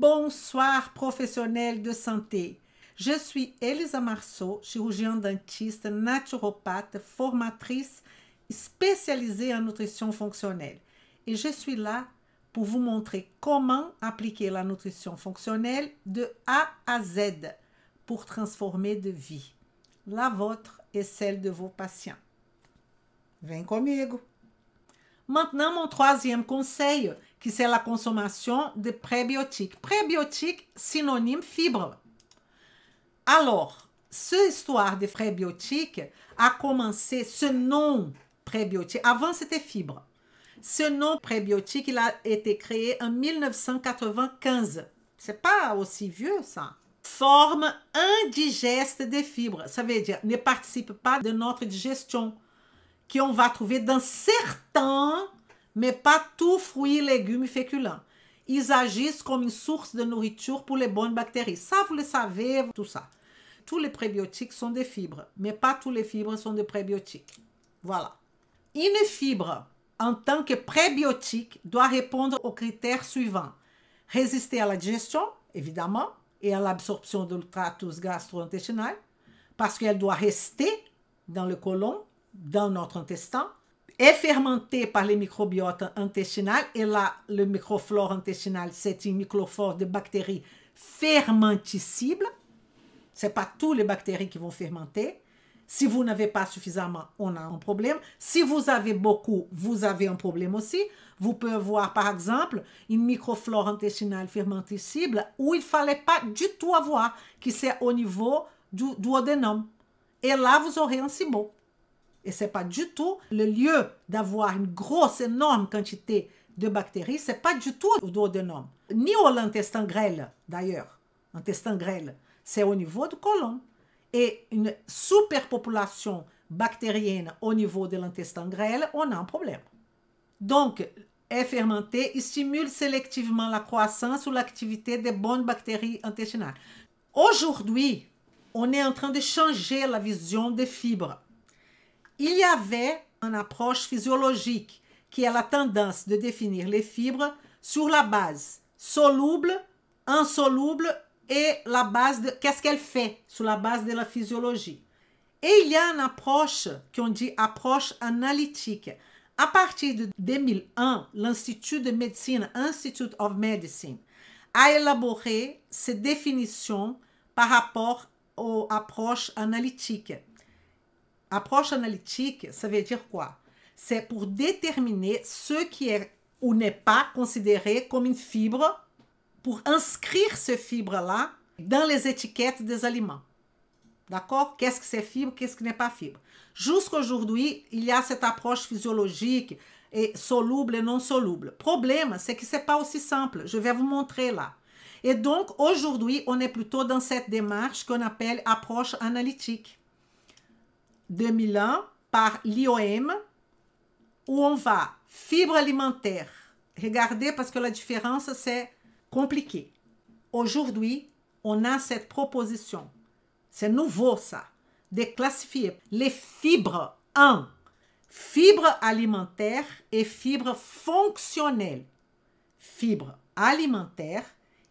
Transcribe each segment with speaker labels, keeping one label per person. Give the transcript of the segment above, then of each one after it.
Speaker 1: Bonsoir professionnels de santé. Je suis Elisa Marceau, chirurgien dentiste, naturopathe, formatrice spécialisée en nutrition fonctionnelle. Et je suis là pour vous montrer comment appliquer la nutrition fonctionnelle de A à Z pour transformer de vie, la vôtre et celle de vos patients. Vem comigo! Maintenant, mon troisième conseil, qui c'est la consommation de prébiotiques. Prébiotiques, synonyme fibre. Alors, cette histoire de prébiotiques a commencé, ce nom prébiotique, avant c'était fibre. Ce nom prébiotique, il a été créé en 1995. C'est pas aussi vieux, ça. Forme indigeste des fibres. Ça veut dire, ne participe pas de notre digestion, qu'on va trouver dans certains, mais pas tous fruits, légumes et féculents. Ils agissent comme une source de nourriture pour les bonnes bactéries. Ça, vous le savez, tout ça. Tous les prébiotiques sont des fibres, mais pas tous les fibres sont des prébiotiques. Voilà. Une fibre, en tant que prébiotique, doit répondre aux critères suivants. Résister à la digestion, évidemment, et à l'absorption de l'tractus gastro-intestinal, parce qu'elle doit rester dans le côlon, dans notre intestin, est fermenté par les microbiotes intestinales. Et là, le microflore intestinal, c'est une microflore de bactéries fermenticibles. Ce n'est pas toutes les bactéries qui vont fermenter. Si vous n'avez pas suffisamment, on a un problème. Si vous avez beaucoup, vous avez un problème aussi. Vous pouvez voir, par exemple, une microflore intestinale fermenticible où il ne fallait pas du tout avoir, qui c'est au niveau du duodénum. Et là, vous aurez un SIBO. Et ce n'est pas du tout le lieu d'avoir une grosse, énorme quantité de bactéries. Ce n'est pas du tout au duodénum. Ni au l'intestin grêle, d'ailleurs. L'intestin grêle, c'est au niveau du côlon. Et une superpopulation bactérienne au niveau de l'intestin grêle, on a un problème. Donc, est fermenté, il stimule sélectivement la croissance ou l'activité des bonnes bactéries intestinales. Aujourd'hui, on est en train de changer la vision des fibres. Il y avait une approche physiologique qui a la tendance de définir les fibres sur la base soluble, insoluble et la base de qu'est-ce qu'elle fait sur la base de la physiologie. Et il y a une approche qu'on dit approche analytique. À partir de 2001, l'Institut de médecine, Institute of Medicine, a élaboré ces définitions par rapport aux approches analytiques. Approche analytique, ça veut dire quoi? C'est pour déterminer ce qui est ou n'est pas considéré comme une fibre, pour inscrire ces fibres-là dans les étiquettes des aliments. D'accord? Qu'est-ce que c'est fibre, qu'est-ce qui n'est pas fibre? Jusqu'aujourd'hui, il y a cette approche physiologique et soluble et non soluble. Le problème, c'est que ce n'est pas aussi simple. Je vais vous montrer là. Et donc, aujourd'hui, on est plutôt dans cette démarche qu'on appelle approche analytique. 2001 par l'IOM, où on va fibres alimentaires. Regardez, parce que la différence, c'est compliqué. Aujourd'hui, on a cette proposition. C'est nouveau, ça, de classifier les fibres en fibres alimentaires et fibres fonctionnelles. Fibres alimentaires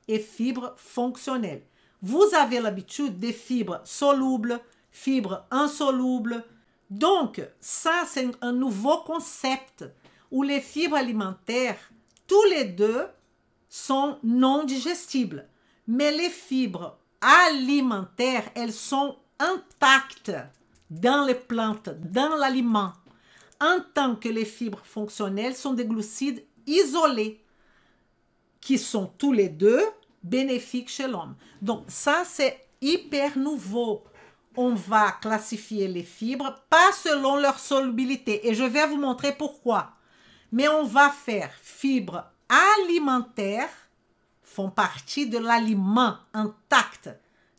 Speaker 1: et fibres fonctionnelles. Vous avez l'habitude des fibres solubles, fibres insolubles. Donc, ça, c'est un nouveau concept où les fibres alimentaires, tous les deux, sont non digestibles. Mais les fibres alimentaires, elles sont intactes dans les plantes, dans l'aliment. En tant que les fibres fonctionnelles sont des glucides isolés, qui sont tous les deux bénéfiques chez l'homme. Donc, ça, c'est hyper nouveau. On va classifier les fibres, pas selon leur solubilité. Et je vais vous montrer pourquoi. Mais on va faire fibres alimentaires, font partie de l'aliment intact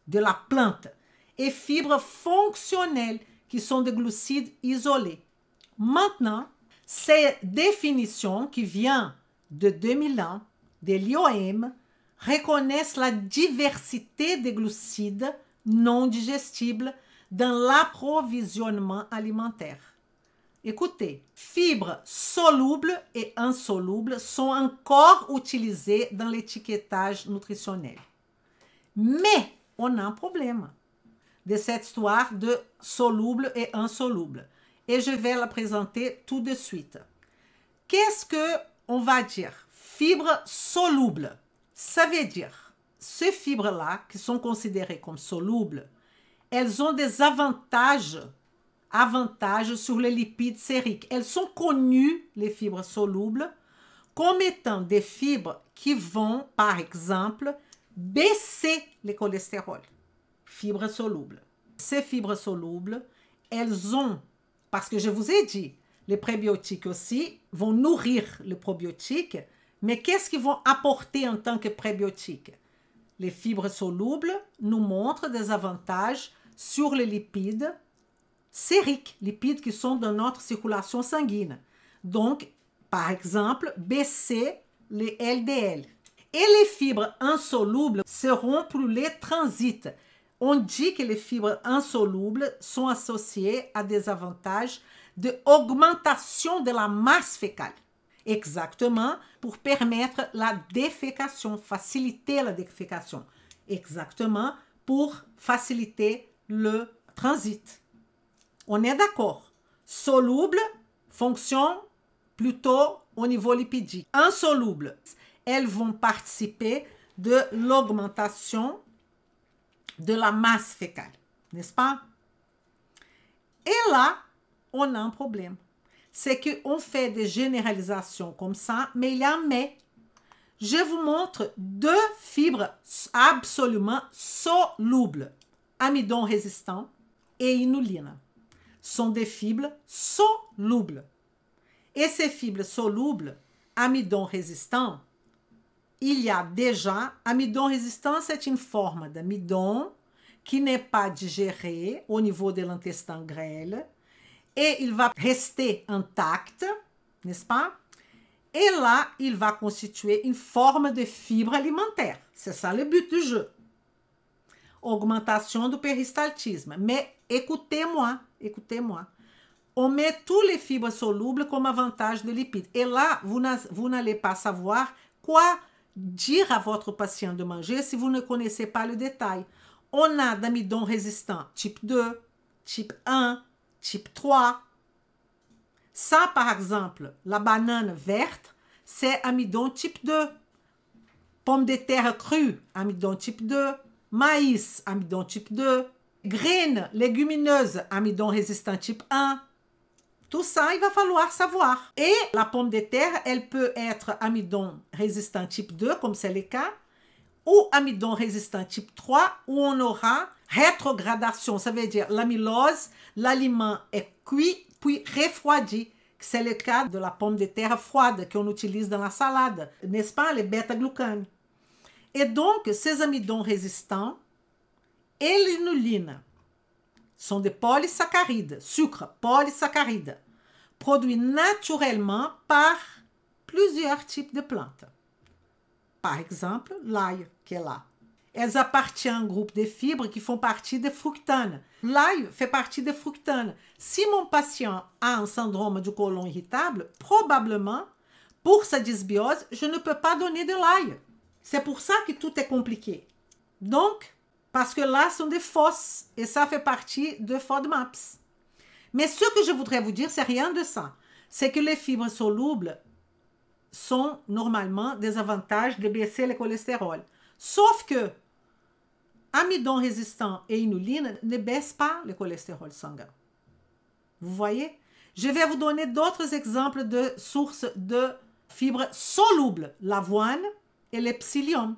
Speaker 1: de la plante, et fibres fonctionnelles, qui sont des glucides isolés. Maintenant, ces définitions qui viennent de 2001, de l'IOM, reconnaissent la diversité des glucides non digestibles dans l'approvisionnement alimentaire. Écoutez, fibres solubles et insolubles sont encore utilisées dans l'étiquetage nutritionnel. Mais on a un problème de cette histoire de soluble et insoluble. Et je vais la présenter tout de suite. Qu'est-ce qu'on va dire? Fibres solubles. Ça veut dire, ces fibres-là, qui sont considérées comme solubles, elles ont des avantages sur les lipides sériques. Elles sont connues, les fibres solubles, comme étant des fibres qui vont, par exemple, baisser le cholestérol. Fibres solubles. Ces fibres solubles, elles ont, parce que je vous ai dit, les prébiotiques aussi vont nourrir les probiotiques, mais qu'est-ce qu'ils vont apporter en tant que prébiotiques? Les fibres solubles nous montrent des avantages sur les lipides sériques, lipides qui sont dans notre circulation sanguine. Donc, par exemple, baisser les LDL. Et les fibres insolubles seront pour les transits. On dit que les fibres insolubles sont associées à des avantages d'augmentation de la masse fécale. Exactement, pour permettre la défécation, faciliter la défécation. Exactement, pour faciliter le transit. On est d'accord. Soluble, fonction plutôt au niveau lipidique. Insoluble, elles vont participer de l'augmentation de la masse fécale, n'est-ce pas? Et là, on a un problème. C'est qu'on fait des généralisations comme ça, mais il y a un mais. Je vous montre deux fibres absolument solubles. Amidon résistant et inuline sont des fibres solubles. Et ces fibres solubles, amidon résistant, il y a déjà, amidon résistant, c'est une forme d'amidon qui n'est pas digéré au niveau de l'intestin grêle et il va rester intact, n'est-ce pas? Et là, il va constituer une forme de fibre alimentaire. C'est ça le but du jeu. Augmentation du péristaltisme. Mais écoutez-moi, écoutez-moi. On met tous les fibres solubles comme avantage de lipides. Et là, vous n'allez pas savoir quoi dire à votre patient de manger si vous ne connaissez pas le détail. On a d'amidon résistant type 2, type 1, type 3. Ça, par exemple, la banane verte, c'est amidon type 2. Pomme de terre crue, amidon type 2. Maïs, amidon type 2. Graines légumineuses, amidon résistant type 1. Tout ça, il va falloir savoir. Et la pomme de terre, elle peut être amidon résistant type 2, comme c'est le cas, ou amidon résistant type 3, où on aura rétrogradation. Ça veut dire l'amylose, l'aliment est cuit, puis refroidi. C'est le cas de la pomme de terre froide qu'on utilise dans la salade, n'est-ce pas, les bêta-glucanes. Et donc, ces amidons résistants et l'inuline sont des polysaccharides, sucres polysaccharides, produits naturellement par plusieurs types de plantes. Par exemple, l'ail qui est là. Elles appartiennent à un groupe de fibres qui font partie des fructanes. L'ail fait partie des fructanes. Si mon patient a un syndrome du côlon irritable, probablement, pour sa dysbiose, je ne peux pas donner de l'ail. C'est pour ça que tout est compliqué. Donc, parce que là, ce sont des fosses et ça fait partie de FODMAPs. Mais ce que je voudrais vous dire, c'est rien de ça. C'est que les fibres solubles sont normalement des avantages de baisser le cholestérol. Sauf que amidon résistant et inuline ne baissent pas le cholestérol sanguin. Vous voyez? Je vais vous donner d'autres exemples de sources de fibres solubles, l'avoine et le psyllium.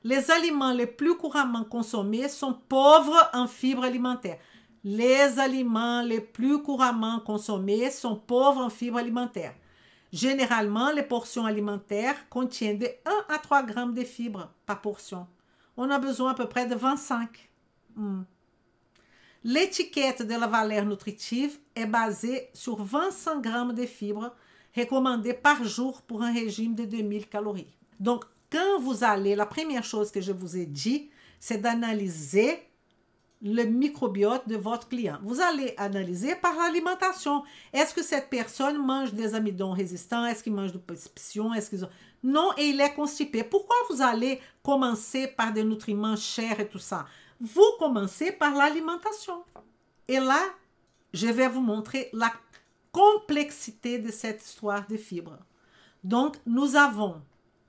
Speaker 1: Les aliments les plus couramment consommés sont pauvres en fibres alimentaires. Les aliments les plus couramment consommés sont pauvres en fibres alimentaires. Généralement, les portions alimentaires contiennent de 1 à 3 grammes de fibres par portion. On a besoin à peu près de 25. L'étiquette de la valeur nutritive est basée sur 25 grammes de fibres recommandées par jour pour un régime de 2000 calories. Donc, quand vous allez, la première chose que je vous ai dit, c'est d'analyser le microbiote de votre client. Vous allez analyser par l'alimentation. Est-ce que cette personne mange des amidons résistants? Est-ce qu'il mange du psion? Est-ce qu'ils ont... Non, et il est constipé. Pourquoi vous allez commencer par des nutriments chers et tout ça? Vous commencez par l'alimentation. Et là, je vais vous montrer la complexité de cette histoire de fibres. Donc, nous avons,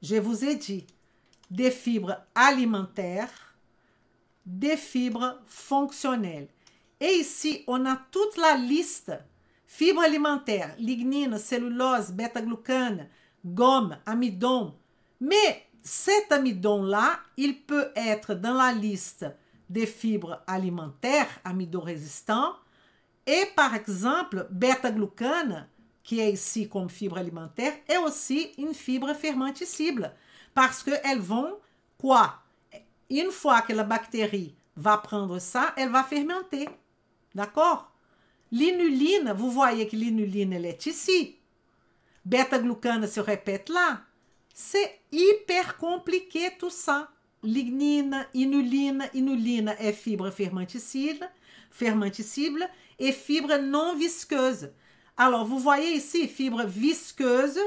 Speaker 1: je vous ai dit, des fibres alimentaires, des fibres fonctionnelles. Et ici, on a toute la liste. Fibres alimentaires, lignine, cellulose, bêta-glucane, gomme, amidon. Mais cet amidon-là, il peut être dans la liste des fibres alimentaires, amidon résistants, et par exemple, bêta-glucane, qui est ici comme fibre alimentaire, est aussi une fibre fermenticible. Parce qu'elles vont, quoi? Une fois que la bactérie va prendre ça, elle va fermenter. D'accord? L'inuline, vous voyez que l'inuline, elle est ici. Bêta-glucane se répète là. C'est hyper compliqué tout ça. Lignine, inuline est fibre fermenticible et fibre non visqueuse. Alors, vous voyez ici, fibre visqueuse,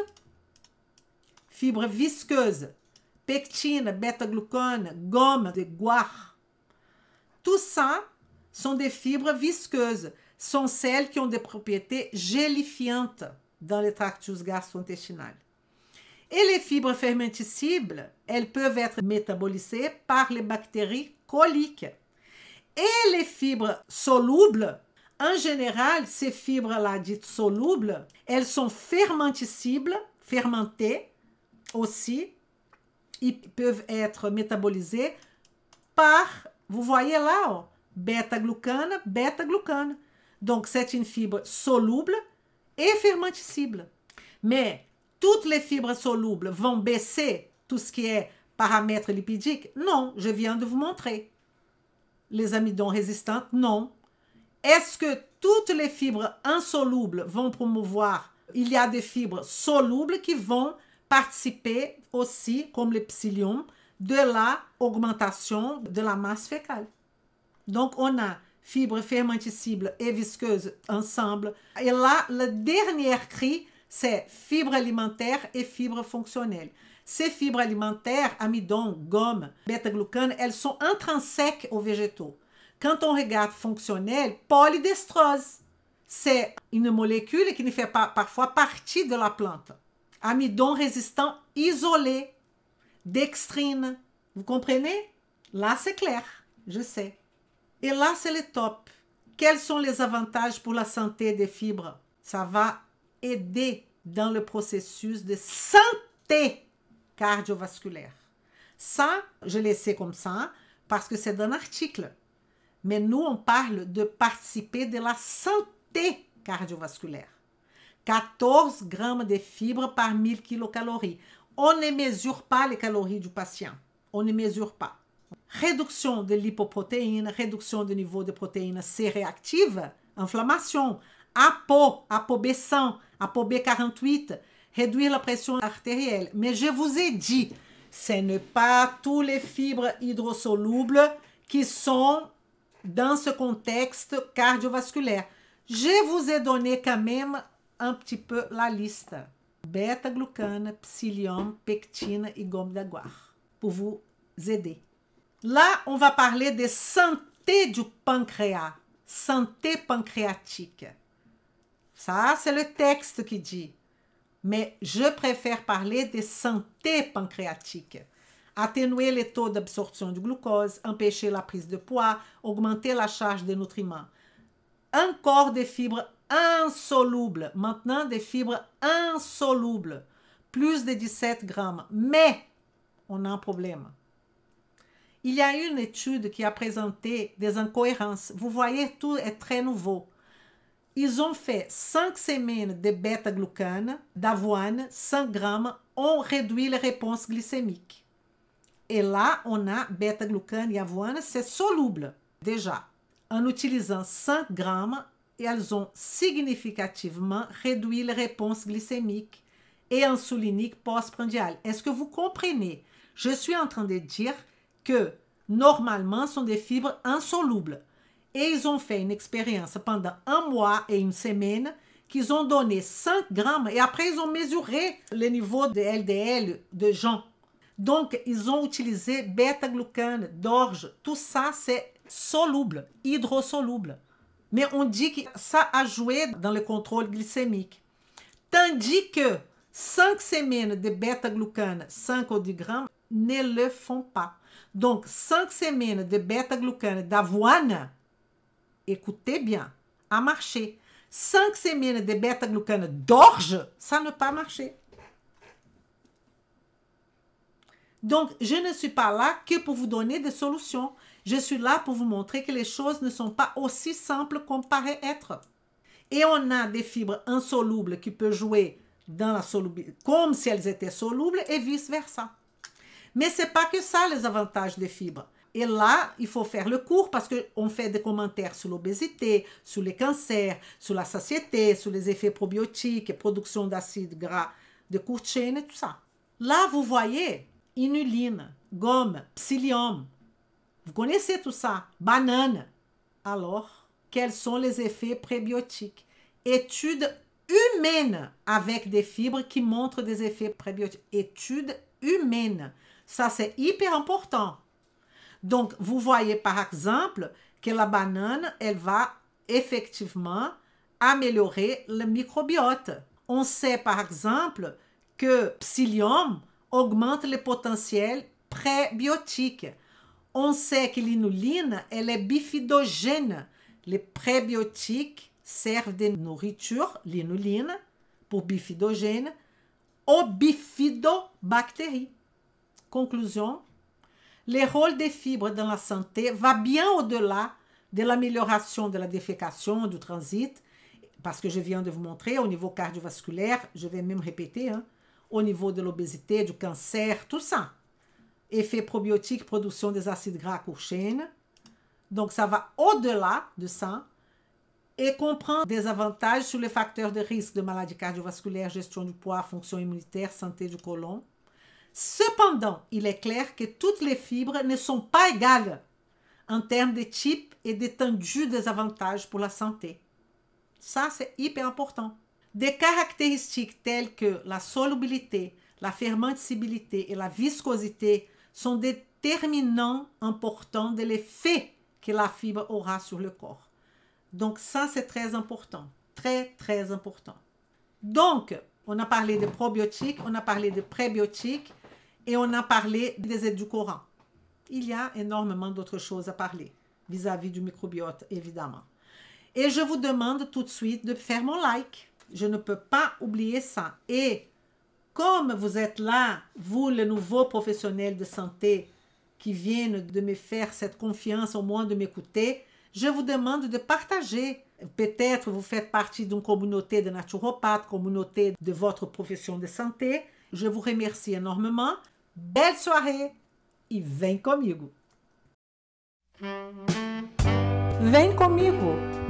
Speaker 1: pectine, bêta-glucane, gomme de guar. Tout ça sont des fibres visqueuses, sont celles qui ont des propriétés gélifiantes dans le tractus gastro-intestinal. Et les fibres fermenticibles, elles peuvent être métabolisées par les bactéries coliques. Et les fibres solubles, en général, ces fibres-là dites solubles, elles sont fermenticibles, fermentées aussi. Ils peuvent être métabolisés par, vous voyez là, bêta-glucane. Donc, c'est une fibre soluble et fermenticible. Mais toutes les fibres solubles vont baisser tout ce qui est paramètres lipidiques? Non, je viens de vous montrer. Les amidons résistants? Non. Est-ce que toutes les fibres insolubles vont promouvoir? Il y a des fibres solubles qui vont participer aussi, comme le psyllium, de la augmentation de la masse fécale. Donc, on a fibres fermenticibles et visqueuses ensemble. Et là, le dernier cri, c'est fibres alimentaires et fibres fonctionnelles. Ces fibres alimentaires, amidon, gomme, bêta-glucane, elles sont intrinsèques aux végétaux. Quand on regarde fonctionnel, polydestrose, c'est une molécule qui ne fait pas parfois partie de la plante. Amidon résistant isolé, dextrine, vous comprenez? Là, c'est clair, je sais. Et là, c'est le top. Quels sont les avantages pour la santé des fibres? Ça va aider dans le processus de santé cardiovasculaire. Ça, je l'ai laissé comme ça parce que c'est un article. Mais nous, on parle de participer de la santé cardiovasculaire. 14 grammes de fibres par 1000 kilocalories. On ne mesure pas les calories du patient. On ne mesure pas. Réduction de lipoprotéines, réduction du niveau de protéines C réactives, inflammation, ApoB100, ApoB48, réduire la pression artérielle. Mais je vous ai dit, ce n'est pas tous les fibres hydrosolubles qui sont dans ce contexte cardiovasculaire. Je vous ai donné quand même un petit peu la liste. Bêta-glucane, psyllium, pectine et gomme d'aguar pour vous aider. Là, on va parler de santé du pancréas, santé pancréatique. Ça, c'est le texte qui dit. Mais je préfère parler de santé pancréatique. Atténuer les taux d'absorption du glucose, empêcher la prise de poids, augmenter la charge des nutriments. Encore des fibres insolubles. Maintenant, des fibres insolubles. Plus de 17 grammes. Mais, on a un problème. Il y a une étude qui a présenté des incohérences. Vous voyez, tout est très nouveau. Ils ont fait 5 semaines de bêta-glucane, d'avoine, 100 grammes, ont réduit les réponses glycémiques. Et là, on a bêta-glucane et avoine, c'est soluble déjà. En utilisant 100 grammes, elles ont significativement réduit les réponses glycémiques et insuliniques postprandiales. Est-ce que vous comprenez? Je suis en train de dire que normalement, ce sont des fibres insolubles. Et ils ont fait une expérience pendant 1 mois et 1 semaine qu'ils ont donné 5 grammes et après ils ont mesuré le niveau de LDL de gens. Donc, ils ont utilisé bêta-glucane, d'orge. Tout ça, c'est soluble, hydrosoluble. Mais on dit que ça a joué dans le contrôle glycémique. Tandis que 5 semaines de bêta-glucane, 5 ou 10 grammes, ne le font pas. Donc, 5 semaines de bêta-glucane d'avoine, écoutez bien, a marché. 5 semaines de bêta-glucane d'orge, ça n'a pas marché. Donc, je ne suis pas là que pour vous donner des solutions. Je suis là pour vous montrer que les choses ne sont pas aussi simples qu'on paraît être. Et on a des fibres insolubles qui peuvent jouer dans la solubilité, comme si elles étaient solubles et vice-versa. Mais ce n'est pas que ça les avantages des fibres. Et là, il faut faire le cours parce qu'on fait des commentaires sur l'obésité, sur les cancers, sur la satiété, sur les effets probiotiques, production d'acides gras de courte chaîne et tout ça. Là, vous voyez, inuline, gomme, psyllium. Vous connaissez tout ça. Banane. Alors, quels sont les effets prébiotiques? Études humaines avec des fibres qui montrent des effets prébiotiques. Études humaines. Ça, c'est hyper important. Donc, vous voyez par exemple que la banane, elle va effectivement améliorer le microbiote. On sait par exemple que psyllium augmente le potentiel prébiotique. On sait que l'inuline, elle est bifidogène. Les prébiotiques servent de nourriture, l'inuline, pour bifidogène, aux bifidobactéries. Conclusion, le rôle des fibres dans la santé va bien au-delà de l'amélioration de la défécation, du transit, parce que je viens de vous montrer au niveau cardiovasculaire, je vais même répéter, au niveau de l'obésité, du cancer, tout ça. Effet probiotique, production des acides gras à courte chaîne. Donc, ça va au-delà de ça et comprend des avantages sur les facteurs de risque de maladies cardiovasculaires, gestion du poids, fonction immunitaire, santé du côlon. Cependant, il est clair que toutes les fibres ne sont pas égales en termes de type et d'étendue des avantages pour la santé. Ça, c'est hyper important. Des caractéristiques telles que la solubilité, la fermentabilité et la viscosité sont déterminants importants de l'effet que la fibre aura sur le corps. Donc ça, c'est très important. Très, très important. Donc, on a parlé de probiotiques, on a parlé de prébiotiques et on a parlé des édulcorants. Il y a énormément d'autres choses à parler vis-à-vis du microbiote, évidemment. Et je vous demande tout de suite de faire mon like. Je ne peux pas oublier ça. Et comme vous êtes là, vous, les nouveaux professionnels de santé qui viennent de me faire cette confiance, au moins de m'écouter, je vous demande de partager. Peut-être vous faites partie d'une communauté de naturopathes, communauté de votre profession de santé. Je vous remercie énormément. Belle soirée e vem comigo. Vem comigo.